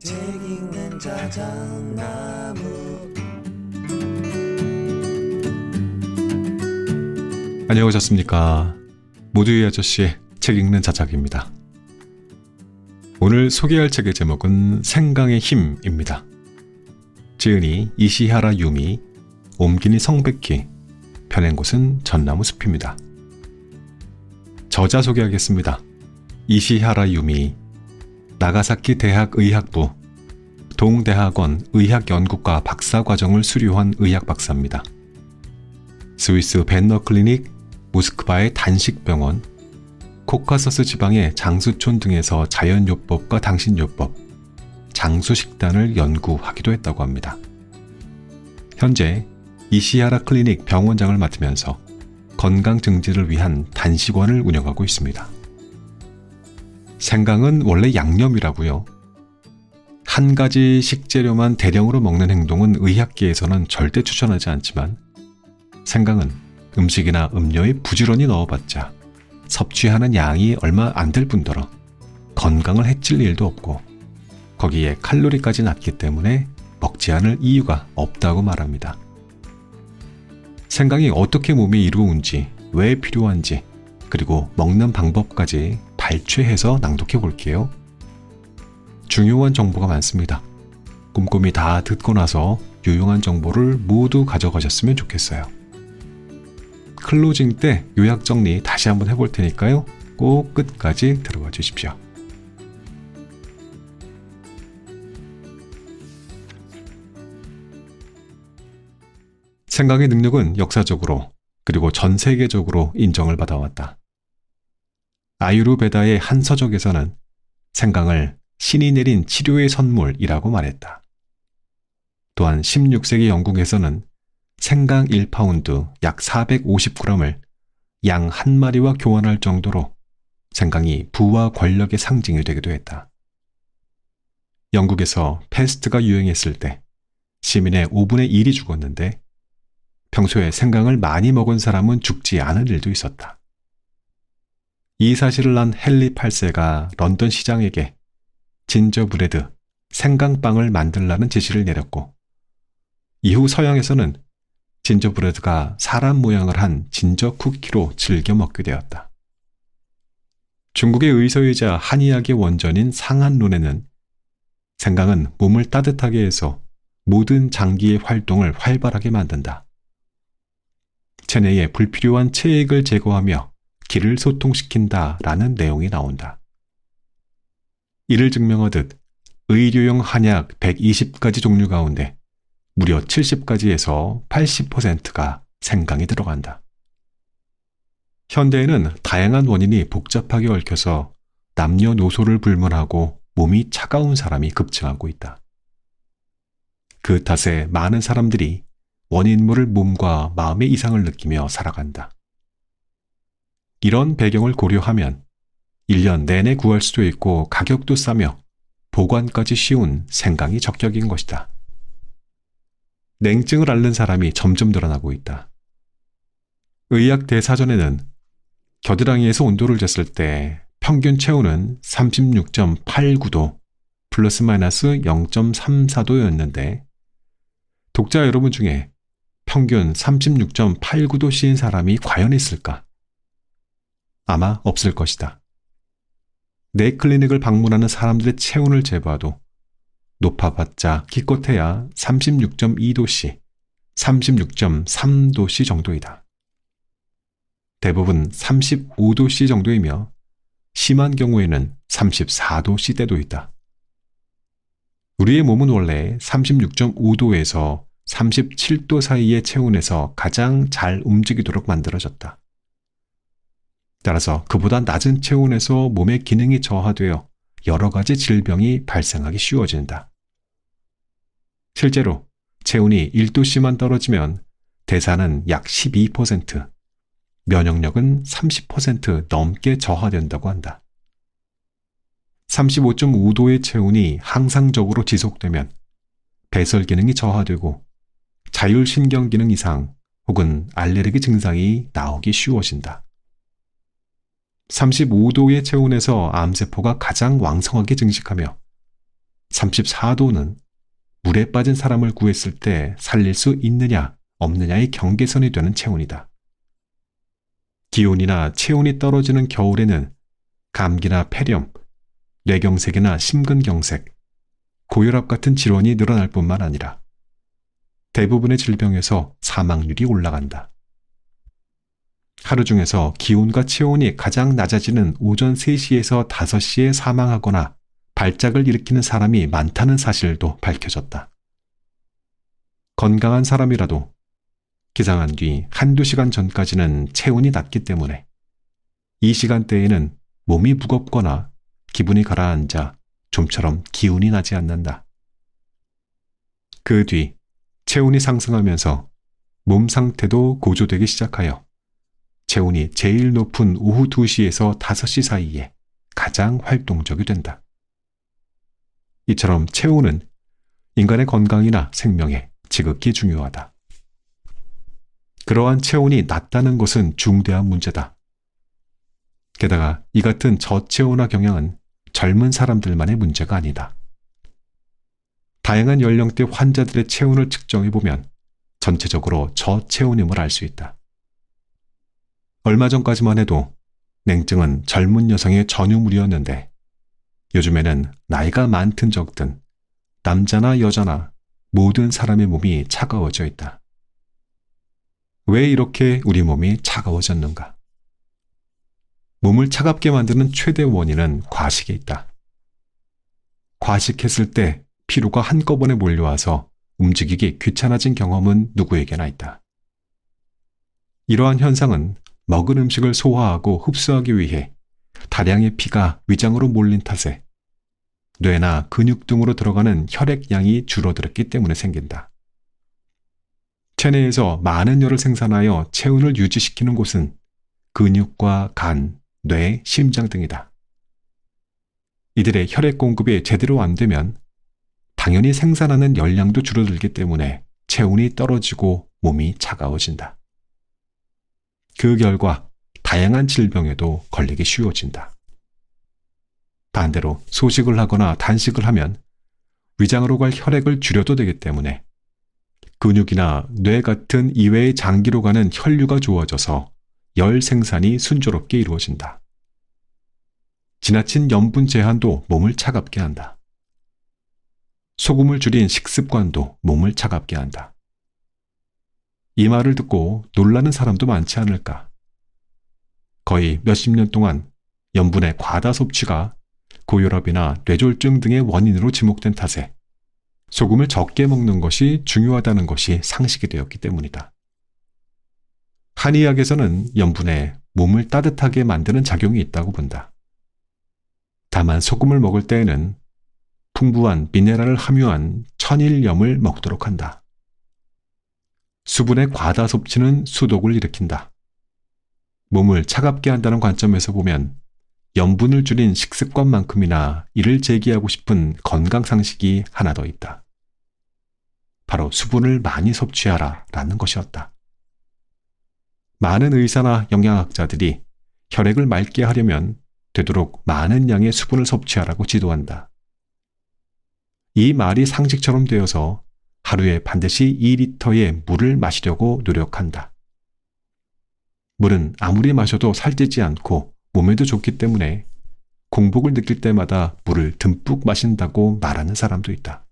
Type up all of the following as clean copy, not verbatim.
책 읽는 자작나무. 안녕하셨습니까? 모두의 아저씨의 책 읽는 자작입니다. 오늘 소개할 책의 제목은 생강의 힘입니다. 지은이 이시하라 유미, 옴기니 성백희, 펴낸 곳은 전나무 숲입니다. 저자 소개하겠습니다. 이시하라 유미, 나가사키 대학 의학부, 동대학원 의학연구과 박사과정을 수료한 의학박사입니다. 스위스 벤너 클리닉, 모스크바의 단식병원, 코카서스 지방의 장수촌 등에서 자연요법과 당신요법, 장수식단을 연구하기도 했다고 합니다. 현재 이시하라 클리닉 병원장을 맡으면서 건강 증진을 위한 단식원을 운영하고 있습니다. 생강은 원래 양념이라고요. 한 가지 식재료만 대량으로 먹는 행동은 의학계에서는 절대 추천하지 않지만 생강은 음식이나 음료에 부지런히 넣어봤자 섭취하는 양이 얼마 안 될 뿐더러 건강을 해칠 일도 없고 거기에 칼로리까지 낮기 때문에 먹지 않을 이유가 없다고 말합니다. 생강이 어떻게 몸에 이로운지, 왜 필요한지, 그리고 먹는 방법까지 발췌해서 낭독해 볼게요. 중요한 정보가 많습니다. 꼼꼼히 다 듣고 나서 유용한 정보를 모두 가져가셨으면 좋겠어요. 클로징 때 요약 정리 다시 한번 해볼 테니까요. 꼭 끝까지 들어가 주십시오. 생강의 능력은 역사적으로 그리고 전 세계적으로 인정을 받아왔다. 아유르베다의 한 서적에서는 생강을 신이 내린 치료의 선물이라고 말했다. 또한 16세기 영국에서는 생강 1파운드 약 450g을 양 한 마리와 교환할 정도로 생강이 부와 권력의 상징이 되기도 했다. 영국에서 패스트가 유행했을 때 시민의 5분의 1이 죽었는데 평소에 생강을 많이 먹은 사람은 죽지 않은 일도 있었다. 이 사실을 안 헨리 8세가 런던 시장에게 진저브레드, 생강빵을 만들라는 지시를 내렸고 이후 서양에서는 진저브레드가 사람 모양을 한 진저 쿠키로 즐겨 먹게 되었다. 중국의 의서이자 한의학의 원전인 상한론에는 생강은 몸을 따뜻하게 해서 모든 장기의 활동을 활발하게 만든다. 체내에 불필요한 체액을 제거하며 기를 소통시킨다 라는 내용이 나온다. 이를 증명하듯 의료용 한약 120가지 종류 가운데 무려 70가지에서 80%가 생강이 들어간다. 현대에는 다양한 원인이 복잡하게 얽혀서 남녀노소를 불문하고 몸이 차가운 사람이 급증하고 있다. 그 탓에 많은 사람들이 원인 모를 몸과 마음의 이상을 느끼며 살아간다. 이런 배경을 고려하면 1년 내내 구할 수도 있고 가격도 싸며 보관까지 쉬운 생강이 적격인 것이다. 냉증을 앓는 사람이 점점 늘어나고 있다. 의학 대사전에는 겨드랑이에서 온도를 쟀을 때 평균 체온은 36.89도 플러스 마이너스 0.34도였는데 독자 여러분 중에 평균 36.89도씨인 사람이 과연 있을까? 아마 없을 것이다. 내 클리닉을 방문하는 사람들의 체온을 재봐도 높아봤자 기껏해야 36.2도씨, 36.3도씨 정도이다. 대부분 35도씨 정도이며 심한 경우에는 34도씨대도 있다. 우리의 몸은 원래 36.5도에서 37도 사이의 체온에서 가장 잘 움직이도록 만들어졌다. 따라서 그보다 낮은 체온에서 몸의 기능이 저하되어 여러 가지 질병이 발생하기 쉬워진다. 실제로 체온이 1도씨만 떨어지면 대사는 약 12%, 면역력은 30% 넘게 저하된다고 한다. 35.5도의 체온이 항상적으로 지속되면 배설 기능이 저하되고 자율신경 기능 이상 혹은 알레르기 증상이 나오기 쉬워진다. 35도의 체온에서 암세포가 가장 왕성하게 증식하며 34도는 물에 빠진 사람을 구했을 때 살릴 수 있느냐 없느냐의 경계선이 되는 체온이다. 기온이나 체온이 떨어지는 겨울에는 감기나 폐렴, 뇌경색이나 심근경색, 고혈압 같은 질환이 늘어날 뿐만 아니라 대부분의 질병에서 사망률이 올라간다. 하루 중에서 기온과 체온이 가장 낮아지는 오전 3시에서 5시에 사망하거나 발작을 일으키는 사람이 많다는 사실도 밝혀졌다. 건강한 사람이라도 기상한 뒤 한두 시간 전까지는 체온이 낮기 때문에 이 시간대에는 몸이 무겁거나 기분이 가라앉아 좀처럼 기운이 나지 않는다. 그 뒤 체온이 상승하면서 몸 상태도 고조되기 시작하여 체온이 제일 높은 오후 2시에서 5시 사이에 가장 활동적이 된다. 이처럼 체온은 인간의 건강이나 생명에 지극히 중요하다. 그러한 체온이 낮다는 것은 중대한 문제다. 게다가 이 같은 저체온화 경향은 젊은 사람들만의 문제가 아니다. 다양한 연령대 환자들의 체온을 측정해보면 전체적으로 저체온임을 알 수 있다. 얼마 전까지만 해도 냉증은 젊은 여성의 전유물이었는데 요즘에는 나이가 많든 적든 남자나 여자나 모든 사람의 몸이 차가워져 있다. 왜 이렇게 우리 몸이 차가워졌는가? 몸을 차갑게 만드는 최대 원인은 과식에 있다. 과식했을 때 피로가 한꺼번에 몰려와서 움직이기 귀찮아진 경험은 누구에게나 있다. 이러한 현상은 먹은 음식을 소화하고 흡수하기 위해 다량의 피가 위장으로 몰린 탓에 뇌나 근육 등으로 들어가는 혈액량이 줄어들었기 때문에 생긴다. 체내에서 많은 열을 생산하여 체온을 유지시키는 곳은 근육과 간, 뇌, 심장 등이다. 이들의 혈액 공급이 제대로 안 되면 당연히 생산하는 열량도 줄어들기 때문에 체온이 떨어지고 몸이 차가워진다. 그 결과 다양한 질병에도 걸리기 쉬워진다. 반대로 소식을 하거나 단식을 하면 위장으로 갈 혈액을 줄여도 되기 때문에 근육이나 뇌 같은 이외의 장기로 가는 혈류가 좋아져서 열 생산이 순조롭게 이루어진다. 지나친 염분 제한도 몸을 차갑게 한다. 소금을 줄인 식습관도 몸을 차갑게 한다. 이 말을 듣고 놀라는 사람도 많지 않을까? 거의 몇십 년 동안 염분의 과다 섭취가 고혈압이나 뇌졸중 등의 원인으로 지목된 탓에 소금을 적게 먹는 것이 중요하다는 것이 상식이 되었기 때문이다. 한의학에서는 염분에 몸을 따뜻하게 만드는 작용이 있다고 본다. 다만 소금을 먹을 때에는 풍부한 미네랄을 함유한 천일염을 먹도록 한다. 수분의 과다 섭취는 수독을 일으킨다. 몸을 차갑게 한다는 관점에서 보면 염분을 줄인 식습관만큼이나 이를 제기하고 싶은 건강상식이 하나 더 있다. 바로 수분을 많이 섭취하라 라는 것이었다. 많은 의사나 영양학자들이 혈액을 맑게 하려면 되도록 많은 양의 수분을 섭취하라고 지도한다. 이 말이 상식처럼 되어서 하루에 반드시 2리터의 물을 마시려고 노력한다. 물은 아무리 마셔도 살찌지 않고 몸에도 좋기 때문에 공복을 느낄 때마다 물을 듬뿍 마신다고 말하는 사람도 있다.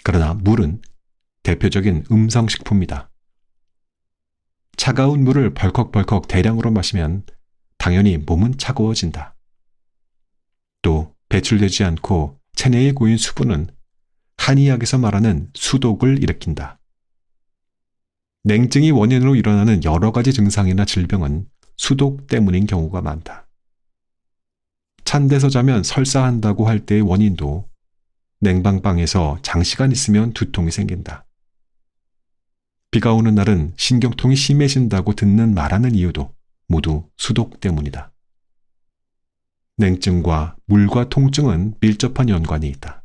그러나 물은 대표적인 음성식품이다. 차가운 물을 벌컥벌컥 대량으로 마시면 당연히 몸은 차가워진다. 또 배출되지 않고 체내에 고인 수분은 한의학에서 말하는 수독을 일으킨다. 냉증이 원인으로 일어나는 여러 가지 증상이나 질병은 수독 때문인 경우가 많다. 찬 데서 자면 설사한다고 할 때의 원인도 냉방방에서 장시간 있으면 두통이 생긴다. 비가 오는 날은 신경통이 심해진다고 듣는 말하는 이유도 모두 수독 때문이다. 냉증과 물과 통증은 밀접한 연관이 있다.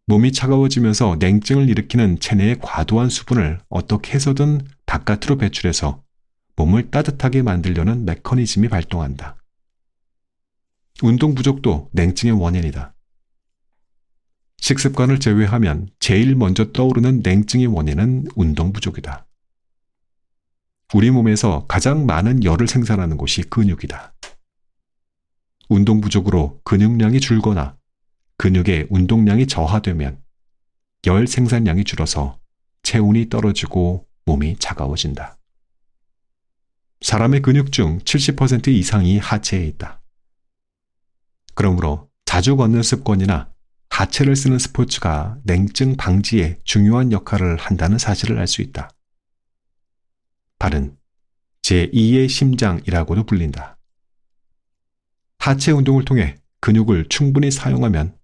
몸이 차가워지면서 냉증을 일으키는 체내의 과도한 수분을 어떻게 해서든 바깥으로 배출해서 몸을 따뜻하게 만들려는 메커니즘이 발동한다. 운동 부족도 냉증의 원인이다. 식습관을 제외하면 제일 먼저 떠오르는 냉증의 원인은 운동 부족이다. 우리 몸에서 가장 많은 열을 생산하는 곳이 근육이다. 운동 부족으로 근육량이 줄거나 근육의 운동량이 저하되면 열 생산량이 줄어서 체온이 떨어지고 몸이 차가워진다. 사람의 근육 중 70% 이상이 하체에 있다. 그러므로 자주 걷는 습관이나 하체를 쓰는 스포츠가 냉증 방지에 중요한 역할을 한다는 사실을 알 수 있다. 발은 제2의 심장이라고도 불린다. 하체 운동을 통해 근육을 충분히 사용하면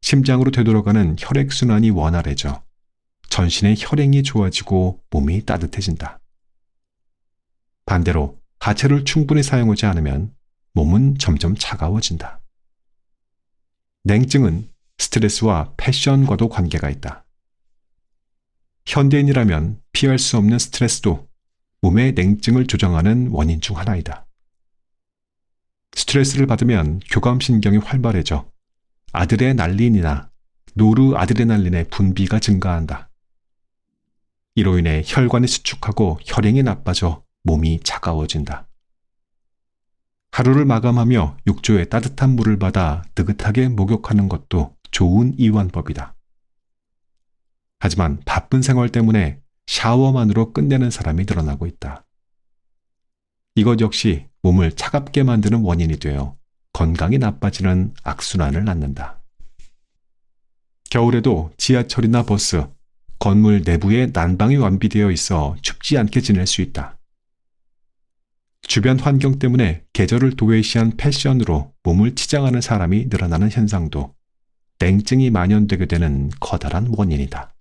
심장으로 되돌아가는 혈액순환이 원활해져 전신의 혈행이 좋아지고 몸이 따뜻해진다. 반대로 하체를 충분히 사용하지 않으면 몸은 점점 차가워진다. 냉증은 스트레스와 패션과도 관계가 있다. 현대인이라면 피할 수 없는 스트레스도 몸의 냉증을 조정하는 원인 중 하나이다. 스트레스를 받으면 교감신경이 활발해져 아드레날린이나 노르아드레날린의 분비가 증가한다. 이로 인해 혈관이 수축하고 혈행이 나빠져 몸이 차가워진다. 하루를 마감하며 욕조에 따뜻한 물을 받아 느긋하게 목욕하는 것도 좋은 이완법이다. 하지만 바쁜 생활 때문에 샤워만으로 끝내는 사람이 늘어나고 있다. 이것 역시 몸을 차갑게 만드는 원인이 되어 건강이 나빠지는 악순환을 낳는다. 겨울에도 지하철이나 버스, 건물 내부에 난방이 완비되어 있어 춥지 않게 지낼 수 있다. 주변 환경 때문에 계절을 도외시한 패션으로 몸을 치장하는 사람이 늘어나는 현상도 냉증이 만연되게 되는 커다란 원인이다.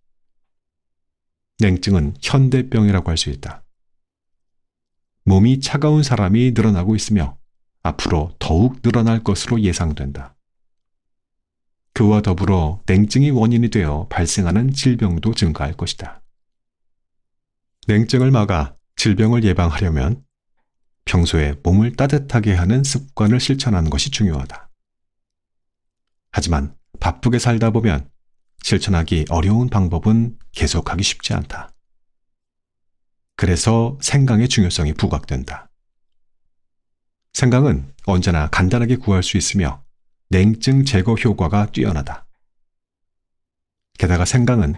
냉증은 현대병이라고 할 수 있다. 몸이 차가운 사람이 늘어나고 있으며 앞으로 더욱 늘어날 것으로 예상된다. 그와 더불어 냉증이 원인이 되어 발생하는 질병도 증가할 것이다. 냉증을 막아 질병을 예방하려면 평소에 몸을 따뜻하게 하는 습관을 실천하는 것이 중요하다. 하지만 바쁘게 살다 보면 실천하기 어려운 방법은 계속하기 쉽지 않다. 그래서 생강의 중요성이 부각된다. 생강은 언제나 간단하게 구할 수 있으며 냉증 제거 효과가 뛰어나다. 게다가 생강은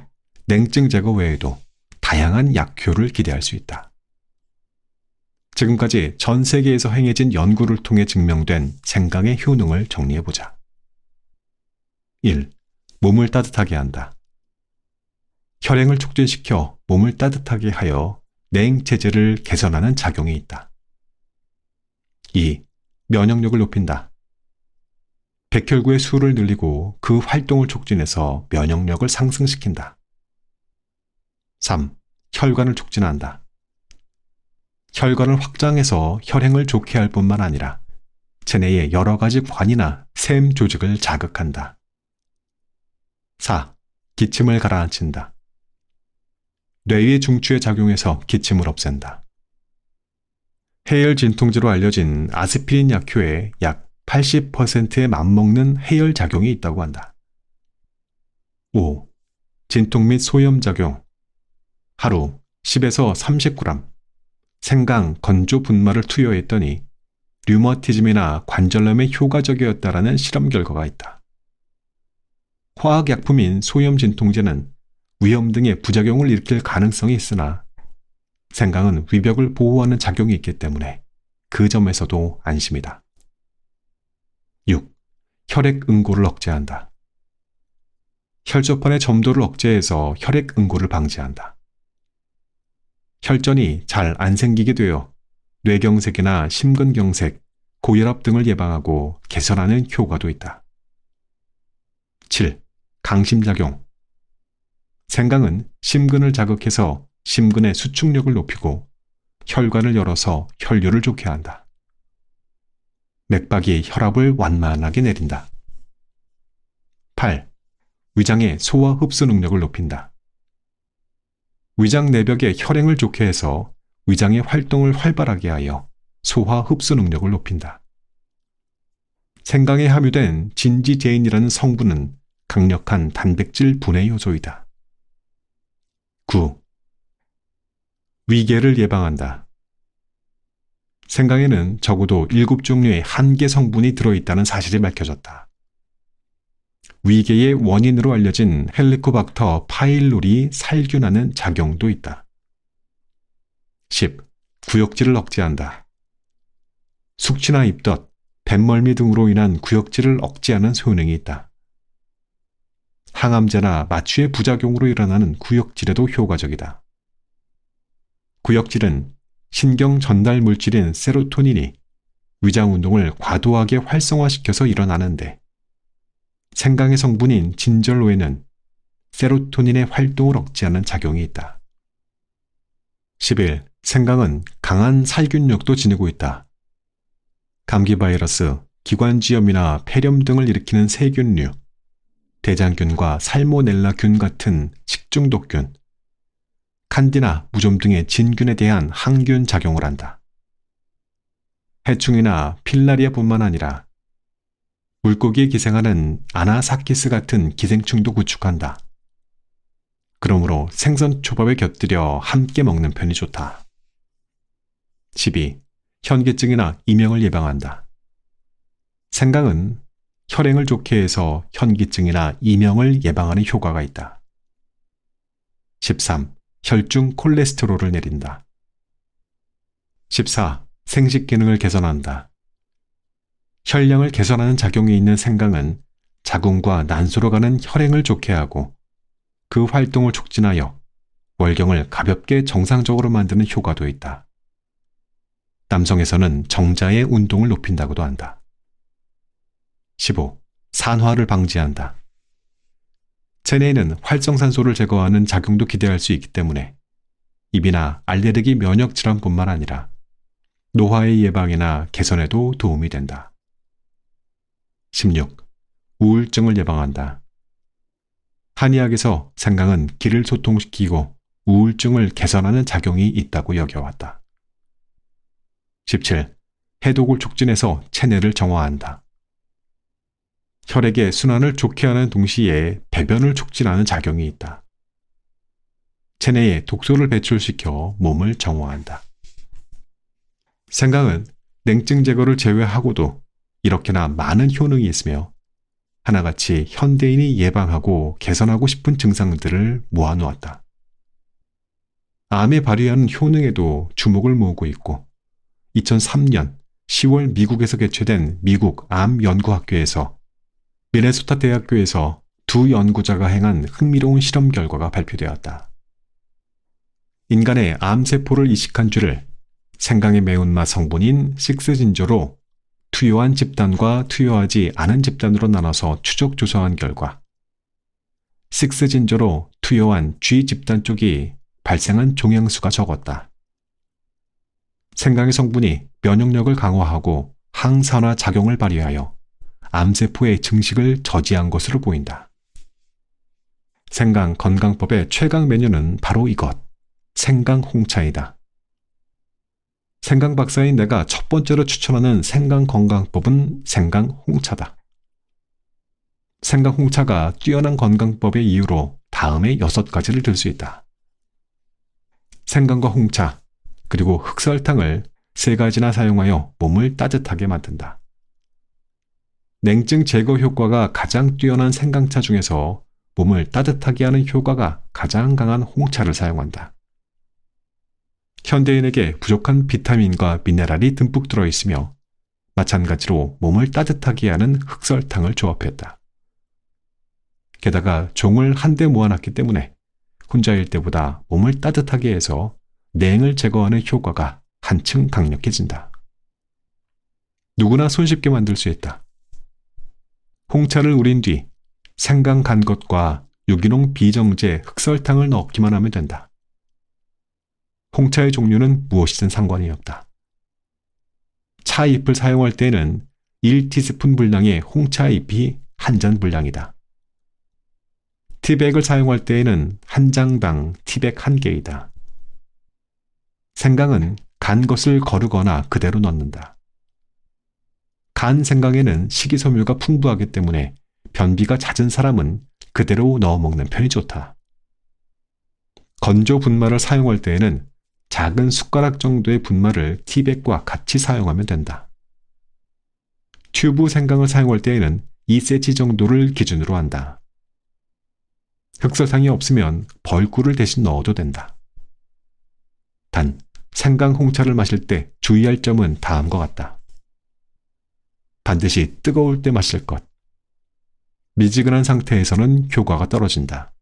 냉증 제거 외에도 다양한 약효를 기대할 수 있다. 지금까지 전 세계에서 행해진 연구를 통해 증명된 생강의 효능을 정리해보자. 1. 몸을 따뜻하게 한다. 혈행을 촉진시켜 몸을 따뜻하게 하여 냉체제를 개선하는 작용이 있다. 2. 면역력을 높인다. 백혈구의 수를 늘리고 그 활동을 촉진해서 면역력을 상승시킨다. 3. 혈관을 촉진한다. 혈관을 확장해서 혈행을 좋게 할 뿐만 아니라 체내의 여러 가지 관이나 샘 조직을 자극한다. 4. 기침을 가라앉힌다. 뇌의 중추에 작용해서 기침을 없앤다. 해열 진통제로 알려진 아스피린 약효의 약 80%에 맞먹는 해열 작용이 있다고 한다. 5. 진통 및 소염 작용. 하루 10에서 30g 생강 건조 분말을 투여했더니 류머티즘이나 관절염에 효과적이었다라는 실험 결과가 있다. 화학약품인 소염 진통제는 위염 등의 부작용을 일으킬 가능성이 있으나 생강은 위벽을 보호하는 작용이 있기 때문에 그 점에서도 안심이다. 6. 혈액 응고를 억제한다. 혈소판의 점도를 억제해서 혈액 응고를 방지한다. 혈전이 잘 안 생기게 되어 뇌경색이나 심근경색, 고혈압 등을 예방하고 개선하는 효과도 있다. 7. 강심작용. 생강은 심근을 자극해서 심근의 수축력을 높이고 혈관을 열어서 혈류를 좋게 한다. 맥박이 혈압을 완만하게 내린다. 8. 위장의 소화 흡수 능력을 높인다. 위장 내벽의 혈행을 좋게 해서 위장의 활동을 활발하게 하여 소화 흡수 능력을 높인다. 생강에 함유된 진지제인이라는 성분은 강력한 단백질 분해 요소이다. 9. 위궤를 예방한다. 생강에는 적어도 7종류의 한계 성분이 들어있다는 사실이 밝혀졌다. 위궤의 원인으로 알려진 헬리코박터 파일로리 살균하는 작용도 있다. 10. 구역질을 억제한다. 숙취나 입덧, 뱃멀미 등으로 인한 구역질을 억제하는 효능이 있다. 항암제나 마취의 부작용으로 일어나는 구역질에도 효과적이다. 구역질은 신경 전달 물질인 세로토닌이 위장 운동을 과도하게 활성화시켜서 일어나는데 생강의 성분인 진절로에는 세로토닌의 활동을 억제하는 작용이 있다. 11. 생강은 강한 살균력도 지니고 있다. 감기 바이러스, 기관지염이나 폐렴 등을 일으키는 세균류, 대장균과 살모넬라균 같은 식중독균, 칸디나 무좀 등의 진균에 대한 항균 작용을 한다. 해충이나 필라리아뿐만 아니라 물고기에 기생하는 아나사키스 같은 기생충도 구축한다. 그러므로 생선 초밥에 곁들여 함께 먹는 편이 좋다. 12. 현기증이나 이명을 예방한다. 생강은 혈행을 좋게 해서 현기증이나 이명을 예방하는 효과가 있다. 13. 혈중 콜레스테롤을 내린다. 14. 생식 기능을 개선한다. 혈량을 개선하는 작용이 있는 생강은 자궁과 난소로 가는 혈행을 좋게 하고 그 활동을 촉진하여 월경을 가볍게 정상적으로 만드는 효과도 있다. 남성에서는 정자의 운동을 높인다고도 한다. 15. 산화를 방지한다. 체내에는 활성산소를 제거하는 작용도 기대할 수 있기 때문에 입이나 알레르기 면역 질환뿐만 아니라 노화의 예방이나 개선에도 도움이 된다. 16. 우울증을 예방한다. 한의학에서 생강은 기를 소통시키고 우울증을 개선하는 작용이 있다고 여겨왔다. 17. 해독을 촉진해서 체내를 정화한다. 혈액의 순환을 좋게 하는 동시에 배변을 촉진하는 작용이 있다. 체내에 독소를 배출시켜 몸을 정화한다. 생강은 냉증 제거를 제외하고도 이렇게나 많은 효능이 있으며 하나같이 현대인이 예방하고 개선하고 싶은 증상들을 모아놓았다. 암에 발휘하는 효능에도 주목을 모으고 있고 2003년 10월 미국에서 개최된 미국 암연구학교에서 미네소타 대학교에서 두 연구자가 행한 흥미로운 실험 결과가 발표되었다. 인간의 암세포를 이식한 쥐를 생강의 매운맛 성분인 식스진저로 투여한 집단과 투여하지 않은 집단으로 나눠서 추적 조사한 결과 식스진저로 투여한 쥐 집단 쪽이 발생한 종양수가 적었다. 생강의 성분이 면역력을 강화하고 항산화 작용을 발휘하여 암세포의 증식을 저지한 것으로 보인다. 생강 건강법의 최강 메뉴는 바로 이것, 생강 홍차이다. 생강 박사인 내가 첫 번째로 추천하는 생강 건강법은 생강 홍차다. 생강 홍차가 뛰어난 건강법의 이유로 다음의 6가지를 들 수 있다. 생강과 홍차, 그리고 흑설탕을 3가지나 사용하여 몸을 따뜻하게 만든다. 냉증 제거 효과가 가장 뛰어난 생강차 중에서 몸을 따뜻하게 하는 효과가 가장 강한 홍차를 사용한다. 현대인에게 부족한 비타민과 미네랄이 듬뿍 들어있으며 마찬가지로 몸을 따뜻하게 하는 흑설탕을 조합했다. 게다가 종을 한데 모아놨기 때문에 혼자일 때보다 몸을 따뜻하게 해서 냉을 제거하는 효과가 한층 강력해진다. 누구나 손쉽게 만들 수 있다. 홍차를 우린 뒤 생강 간 것과 유기농 비정제 흑설탕을 넣기만 하면 된다. 홍차의 종류는 무엇이든 상관이 없다. 차잎을 사용할 때에는 1티스푼 분량의 홍차잎이 한 잔 분량이다. 티백을 사용할 때에는 한 장당 티백 1개이다. 생강은 간 것을 거르거나 그대로 넣는다. 간 생강에는 식이섬유가 풍부하기 때문에 변비가 잦은 사람은 그대로 넣어 먹는 편이 좋다. 건조 분말을 사용할 때에는 작은 숟가락 정도의 분말을 티백과 같이 사용하면 된다. 튜브 생강을 사용할 때에는 2cm 정도를 기준으로 한다. 흑설탕이 없으면 벌꿀을 대신 넣어도 된다. 단, 생강 홍차를 마실 때 주의할 점은 다음과 같다. 반드시 뜨거울 때 마실 것. 미지근한 상태에서는 효과가 떨어진다.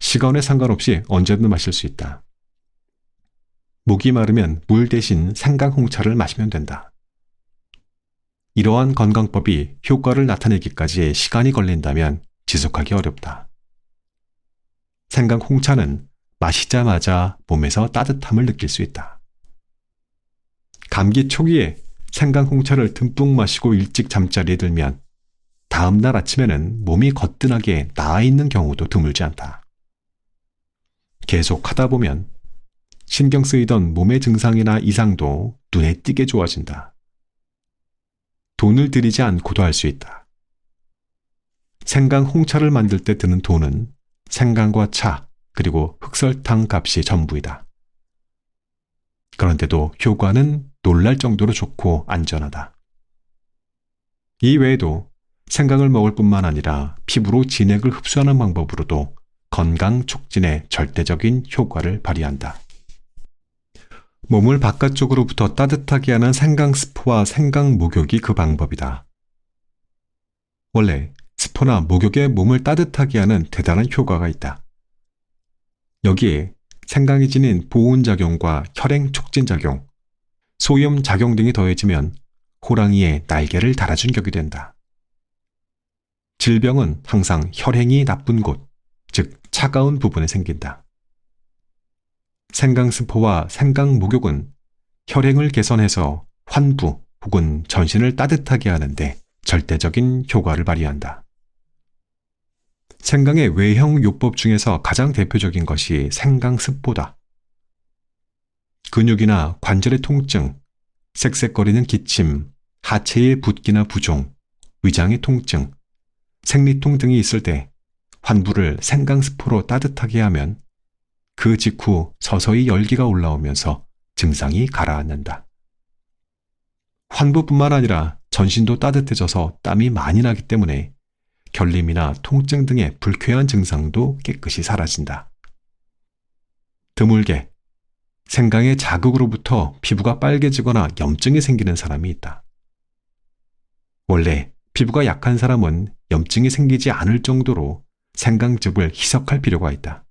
시간에 상관없이 언제든 마실 수 있다. 목이 마르면 물 대신 생강 홍차를 마시면 된다. 이러한 건강법이 효과를 나타내기까지 시간이 걸린다면 지속하기 어렵다. 생강 홍차는 마시자마자 몸에서 따뜻함을 느낄 수 있다. 감기 초기에 생강 홍차를 듬뿍 마시고 일찍 잠자리에 들면 다음 날 아침에는 몸이 거뜬하게 나아 있는 경우도 드물지 않다. 계속 하다 보면 신경 쓰이던 몸의 증상이나 이상도 눈에 띄게 좋아진다. 돈을 들이지 않고도 할 수 있다. 생강 홍차를 만들 때 드는 돈은 생강과 차, 그리고 흑설탕 값이 전부이다. 그런데도 효과는 놀랄 정도로 좋고 안전하다. 이 외에도 생강을 먹을 뿐만 아니라 피부로 진액을 흡수하는 방법으로도 건강 촉진에 절대적인 효과를 발휘한다. 몸을 바깥쪽으로부터 따뜻하게 하는 생강 스포와 생강 목욕이 그 방법이다. 원래 스포나 목욕에 몸을 따뜻하게 하는 대단한 효과가 있다. 여기에 생강이 지닌 보온작용과 혈행 촉진작용, 소염작용 등이 더해지면 호랑이의 날개를 달아준 격이 된다. 질병은 항상 혈행이 나쁜 곳, 즉 차가운 부분에 생긴다. 생강스포와 생강목욕은 혈행을 개선해서 환부 혹은 전신을 따뜻하게 하는데 절대적인 효과를 발휘한다. 생강의 외형 요법 중에서 가장 대표적인 것이 생강스포다. 근육이나 관절의 통증, 색색거리는 기침, 하체의 붓기나 부종, 위장의 통증, 생리통 등이 있을 때 환부를 생강스포로 따뜻하게 하면 그 직후 서서히 열기가 올라오면서 증상이 가라앉는다. 환부뿐만 아니라 전신도 따뜻해져서 땀이 많이 나기 때문에 결림이나 통증 등의 불쾌한 증상도 깨끗이 사라진다. 드물게 생강의 자극으로부터 피부가 빨개지거나 염증이 생기는 사람이 있다. 원래 피부가 약한 사람은 염증이 생기지 않을 정도로 생강즙을 희석할 필요가 있다.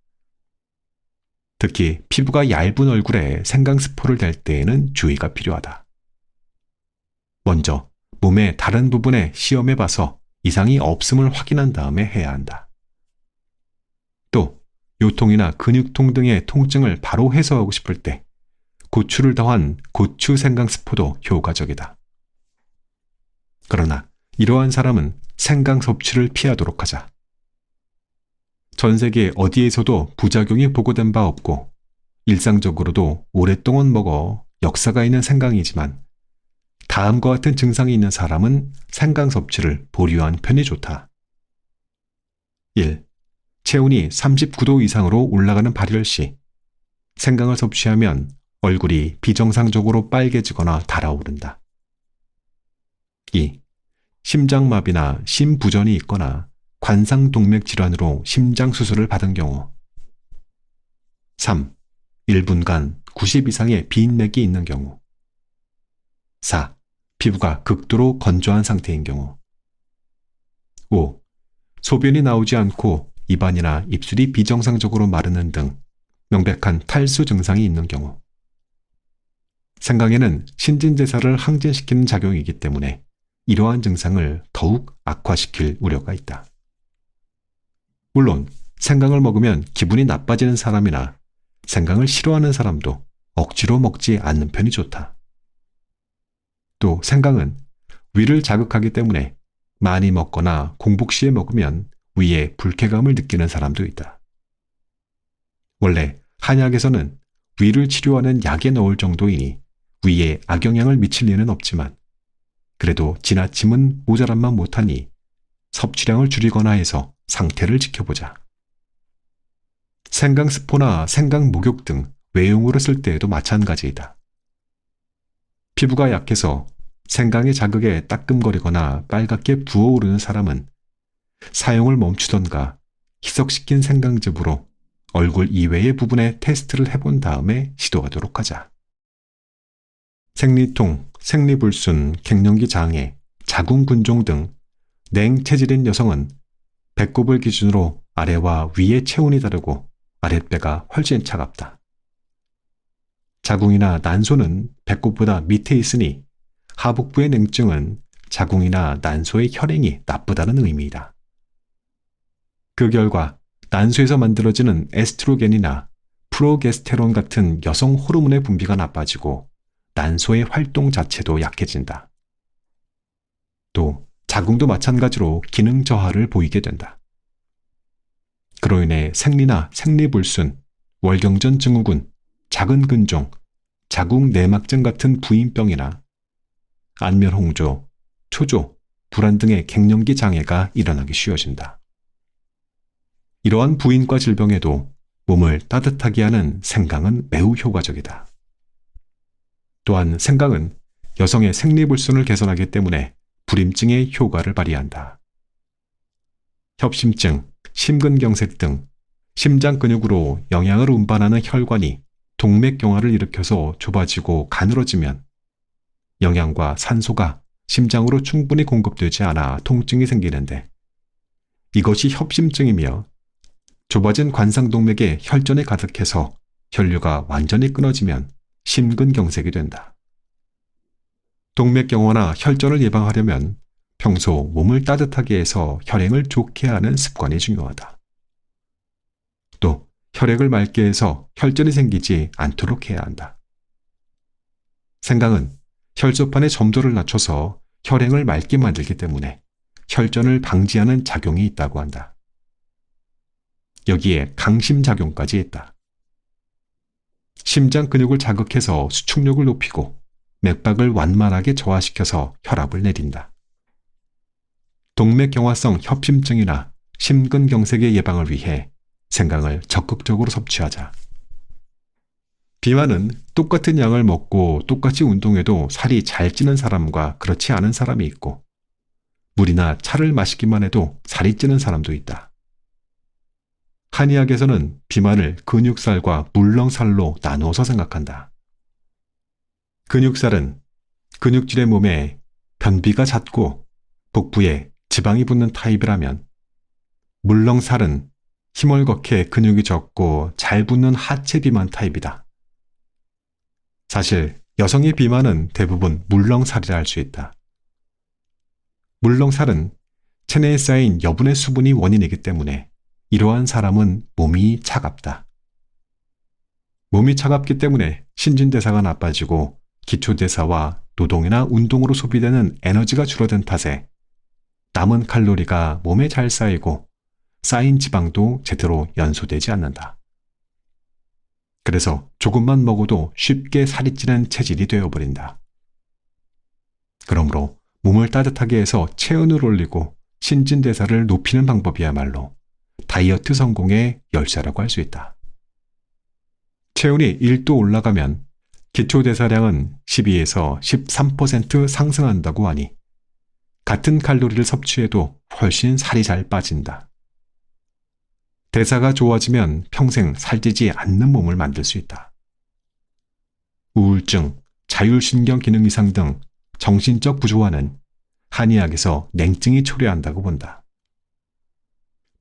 특히 피부가 얇은 얼굴에 생강스포를 댈 때에는 주의가 필요하다. 먼저 몸의 다른 부분에 시험해봐서 이상이 없음을 확인한 다음에 해야 한다. 또 요통이나 근육통 등의 통증을 바로 해소하고 싶을 때 고추를 더한 고추 생강스포도 효과적이다. 그러나 이러한 사람은 생강 섭취를 피하도록 하자. 전 세계 어디에서도 부작용이 보고된 바 없고 일상적으로도 오랫동안 먹어 역사가 있는 생강이지만 다음과 같은 증상이 있는 사람은 생강 섭취를 보류한 편이 좋다. 1. 체온이 39도 이상으로 올라가는 발열 시 생강을 섭취하면 얼굴이 비정상적으로 빨개지거나 달아오른다. 2. 심장마비나 심부전이 있거나 관상동맥 질환으로 심장 수술을 받은 경우. 3. 1분간 90 이상의 비인맥이 있는 경우. 4. 피부가 극도로 건조한 상태인 경우. 5. 소변이 나오지 않고 입안이나 입술이 비정상적으로 마르는 등 명백한 탈수 증상이 있는 경우. 생강에는 신진대사를 항진시키는 작용이기 때문에 이러한 증상을 더욱 악화시킬 우려가 있다. 물론 생강을 먹으면 기분이 나빠지는 사람이나 생강을 싫어하는 사람도 억지로 먹지 않는 편이 좋다. 또 생강은 위를 자극하기 때문에 많이 먹거나 공복 시에 먹으면 위에 불쾌감을 느끼는 사람도 있다. 원래 한약에서는 위를 치료하는 약에 넣을 정도이니 위에 악영향을 미칠 리는 없지만 그래도 지나침은 모자란만 못하니 섭취량을 줄이거나 해서 상태를 지켜보자. 생강스포나 생강목욕 등 외용으로 쓸 때에도 마찬가지이다. 피부가 약해서 생강의 자극에 따끔거리거나 빨갛게 부어오르는 사람은 사용을 멈추던가 희석시킨 생강즙으로 얼굴 이외의 부분에 테스트를 해본 다음에 시도하도록 하자. 생리통, 생리불순, 갱년기 장애, 자궁근종 등 냉체질인 여성은 배꼽을 기준으로 아래와 위의 체온이 다르고 아랫배가 훨씬 차갑다. 자궁이나 난소는 배꼽보다 밑에 있으니 하복부의 냉증은 자궁이나 난소의 혈행이 나쁘다는 의미이다. 그 결과 난소에서 만들어지는 에스트로겐이나 프로게스테론 같은 여성 호르몬의 분비가 나빠지고 난소의 활동 자체도 약해진다. 또 자궁도 마찬가지로 기능 저하를 보이게 된다. 그로 인해 생리나 생리불순, 월경전 증후군, 작은 근종, 자궁 내막증 같은 부인병이나 안면홍조, 초조, 불안 등의 갱년기 장애가 일어나기 쉬워진다. 이러한 부인과 질병에도 몸을 따뜻하게 하는 생강은 매우 효과적이다. 또한 생강은 여성의 생리불순을 개선하기 때문에 불임증에 효과를 발휘한다. 협심증, 심근경색 등 심장 근육으로 영양을 운반하는 혈관이 동맥경화를 일으켜서 좁아지고 가늘어지면 영양과 산소가 심장으로 충분히 공급되지 않아 통증이 생기는데 이것이 협심증이며 좁아진 관상동맥에 혈전이 가득해서 혈류가 완전히 끊어지면 심근경색이 된다. 동맥경화나 혈전을 예방하려면 평소 몸을 따뜻하게 해서 혈행을 좋게 하는 습관이 중요하다. 또 혈액을 맑게 해서 혈전이 생기지 않도록 해야 한다. 생강은 혈소판의 점도를 낮춰서 혈행을 맑게 만들기 때문에 혈전을 방지하는 작용이 있다고 한다. 여기에 강심작용까지 있다. 심장 근육을 자극해서 수축력을 높이고 맥박을 완만하게 저하시켜서 혈압을 내린다. 동맥경화성 협심증이나 심근경색의 예방을 위해 생강을 적극적으로 섭취하자. 비만은 똑같은 양을 먹고 똑같이 운동해도 살이 잘 찌는 사람과 그렇지 않은 사람이 있고 물이나 차를 마시기만 해도 살이 찌는 사람도 있다. 한의학에서는 비만을 근육살과 물렁살로 나누어서 생각한다. 근육살은 근육질의 몸에 변비가 잦고 복부에 지방이 붙는 타입이라면 물렁살은 힘얼겋게 근육이 적고 잘 붙는 하체 비만 타입이다. 사실 여성의 비만은 대부분 물렁살이라 할 수 있다. 물렁살은 체내에 쌓인 여분의 수분이 원인이기 때문에 이러한 사람은 몸이 차갑다. 몸이 차갑기 때문에 신진대사가 나빠지고 기초대사와 노동이나 운동으로 소비되는 에너지가 줄어든 탓에 남은 칼로리가 몸에 잘 쌓이고 쌓인 지방도 제대로 연소되지 않는다. 그래서 조금만 먹어도 쉽게 살이 찌는 체질이 되어버린다. 그러므로 몸을 따뜻하게 해서 체온을 올리고 신진대사를 높이는 방법이야말로 다이어트 성공의 열쇠라고 할 수 있다. 체온이 1도 올라가면 기초대사량은 12에서 13% 상승한다고 하니 같은 칼로리를 섭취해도 훨씬 살이 잘 빠진다. 대사가 좋아지면 평생 살찌지 않는 몸을 만들 수 있다. 우울증, 자율신경 기능 이상 등 정신적 부조화는 한의학에서 냉증이 초래한다고 본다.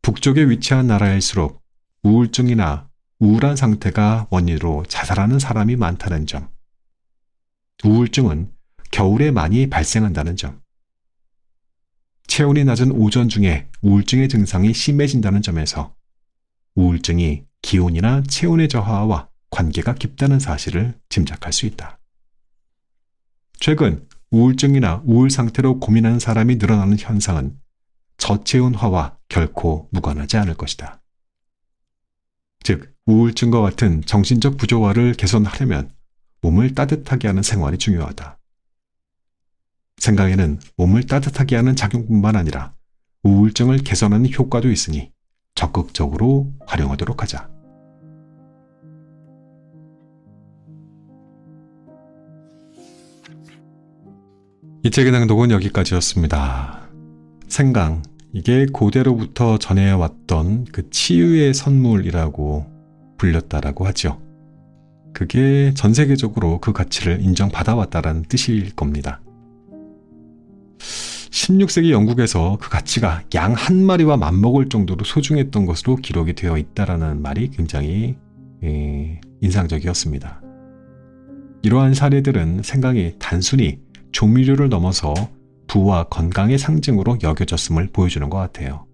북쪽에 위치한 나라일수록 우울증이나 우울한 상태가 원인으로 자살하는 사람이 많다는 점, 우울증은 겨울에 많이 발생한다는 점, 체온이 낮은 오전 중에 우울증의 증상이 심해진다는 점에서 우울증이 기온이나 체온의 저하와 관계가 깊다는 사실을 짐작할 수 있다. 최근 우울증이나 우울 상태로 고민하는 사람이 늘어나는 현상은 저체온화와 결코 무관하지 않을 것이다. 즉, 우울증과 같은 정신적 부조화를 개선하려면 몸을 따뜻하게 하는 생활이 중요하다. 생강에는 몸을 따뜻하게 하는 작용뿐만 아니라 우울증을 개선하는 효과도 있으니 적극적으로 활용하도록 하자. 이 책의 낭독은 여기까지였습니다. 생강, 이게 고대로부터 전해왔던 그 치유의 선물이라고 불렸다라고 하죠. 그게 전 세계적으로 그 가치를 인정받아왔다라는 뜻일 겁니다. 16세기 영국에서 그 가치가 양 한 마리와 맞먹을 정도로 소중했던 것으로 기록이 되어 있다라는 말이 굉장히 인상적이었습니다. 이러한 사례들은 생강이 단순히 조미료를 넘어서 부와 건강의 상징으로 여겨졌음을 보여주는 것 같아요.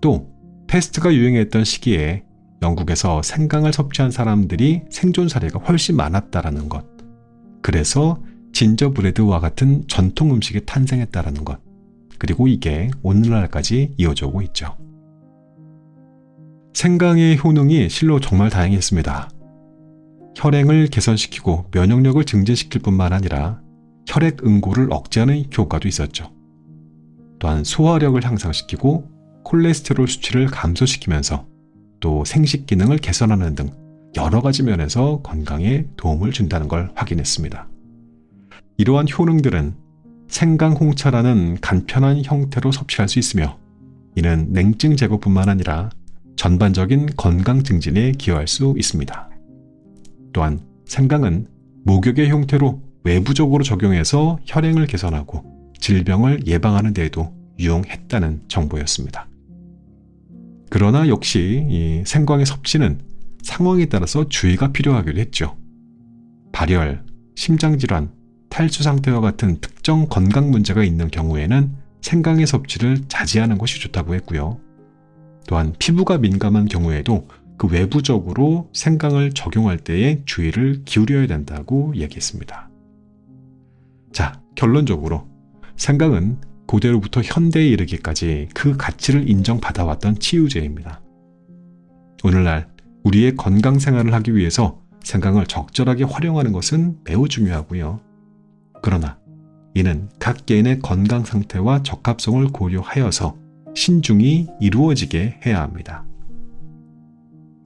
또 패스트가 유행했던 시기에 영국에서 생강을 섭취한 사람들이 생존 사례가 훨씬 많았다라는 것, 그래서 진저브레드와 같은 전통 음식이 탄생했다라는 것, 그리고 이게 오늘날까지 이어져 오고 있죠. 생강의 효능이 실로 정말 다양했습니다. 혈행을 개선시키고 면역력을 증진시킬 뿐만 아니라 혈액 응고를 억제하는 효과도 있었죠. 또한 소화력을 향상시키고 콜레스테롤 수치를 감소시키면서 또 생식 기능을 개선하는 등 여러 가지 면에서 건강에 도움을 준다는 걸 확인했습니다. 이러한 효능들은 생강 홍차라는 간편한 형태로 섭취할 수 있으며 이는 냉증 제거뿐만 아니라 전반적인 건강 증진에 기여할 수 있습니다. 또한 생강은 목욕의 형태로 외부적으로 적용해서 혈행을 개선하고 질병을 예방하는 데에도 유용했다는 정보였습니다. 그러나 역시 이 생강의 섭취는 상황에 따라서 주의가 필요하기도 했죠. 발열, 심장질환, 탈수 상태와 같은 특정 건강 문제가 있는 경우에는 생강의 섭취를 자제하는 것이 좋다고 했고요. 또한 피부가 민감한 경우에도 그 외부적으로 생강을 적용할 때에 주의를 기울여야 된다고 얘기했습니다. 자, 결론적으로 생강은 고대로부터 현대에 이르기까지 그 가치를 인정받아왔던 치유제입니다. 오늘날 우리의 건강 생활을 하기 위해서 생강을 적절하게 활용하는 것은 매우 중요하고요. 그러나 이는 각 개인의 건강 상태와 적합성을 고려하여서 신중히 이루어지게 해야 합니다.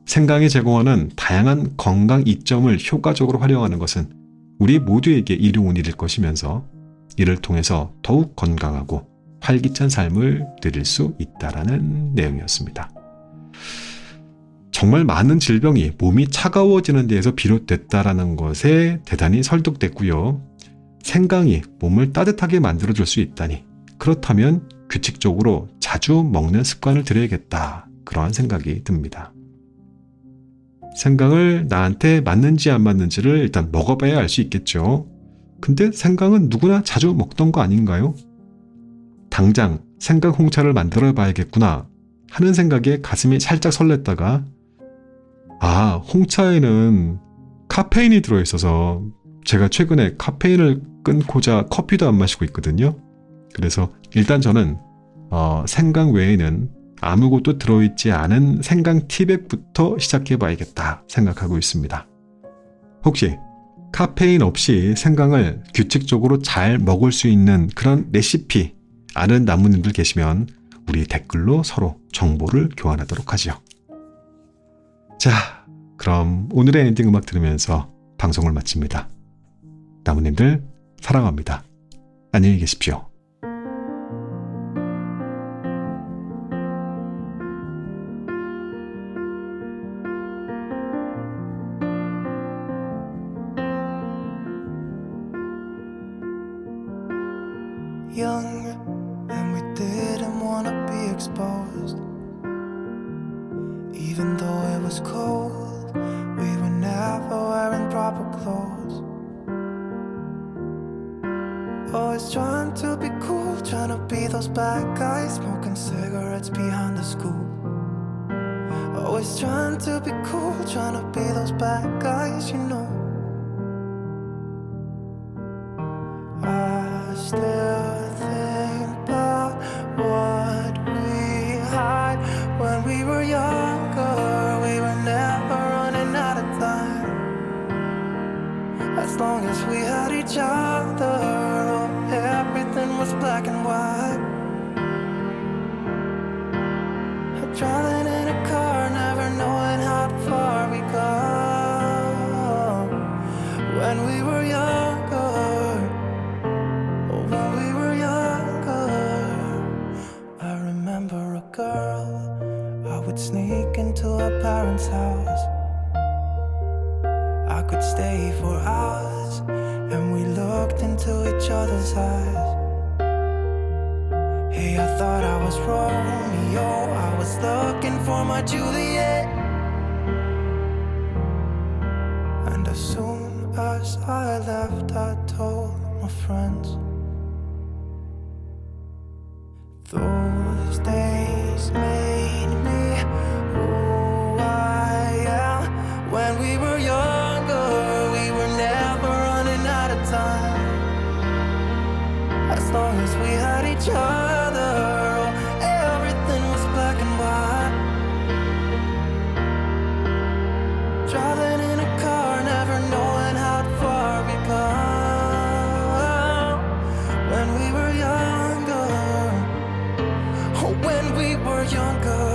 생강이 제공하는 다양한 건강 이점을 효과적으로 활용하는 것은 우리 모두에게 이로운 일일 것이면서 이를 통해서 더욱 건강하고 활기찬 삶을 누릴 수 있다라는 내용이었습니다. 정말 많은 질병이 몸이 차가워지는 데에서 비롯됐다라는 것에 대단히 설득됐고요. 생강이 몸을 따뜻하게 만들어줄 수 있다니, 그렇다면 규칙적으로 자주 먹는 습관을 들여야겠다, 그러한 생각이 듭니다. 생강을 나한테 맞는지 안 맞는지를 일단 먹어봐야 알 수 있겠죠. 근데 생강은 누구나 자주 먹던 거 아닌가요? 당장 생강 홍차를 만들어 봐야겠구나 하는 생각에 가슴이 살짝 설렜다가 홍차에는 카페인이 들어있어서 제가 최근에 카페인을 끊고자 커피도 안 마시고 있거든요. 그래서 일단 저는 생강 외에는 아무것도 들어있지 않은 생강 티백부터 시작해봐야겠다 생각하고 있습니다. 혹시 카페인 없이 생강을 규칙적으로 잘 먹을 수 있는 그런 레시피 아는 나무님들 계시면 우리 댓글로 서로 정보를 교환하도록 하죠. 자, 그럼 오늘의 엔딩 음악 들으면서 방송을 마칩니다. 나무님들 사랑합니다. 안녕히 계십시오. Young and we didn't want to be exposed. Even though it was cold, we were never wearing proper clothes. Always trying to be cool, trying to be those bad guys, smoking cigarettes behind the school. Always trying to be cool, trying to be those bad guys, you know. I still think about what we had when we were younger. We were never running out of time. As long as we had each other, everything was black and white. Hey, I thought I was Romeo, I was looking for my Juliet. And as soon as I left, I told my friends. Those days made me who I am. When we were younger, we were never running out of time. As long as we had each other, oh, everything was black and white. Driving in a car, never knowing how far we come. When we were younger, oh, when we were younger.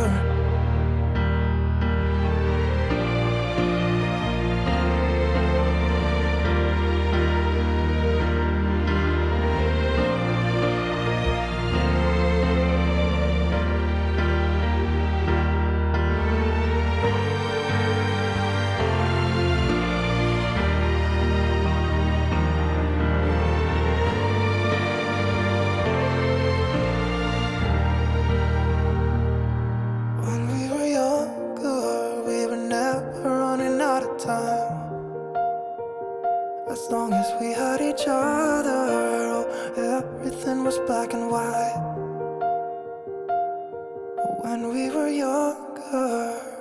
When we were younger, we were never running out of time. As long as we had each other, oh, everything was black and white. When we were younger.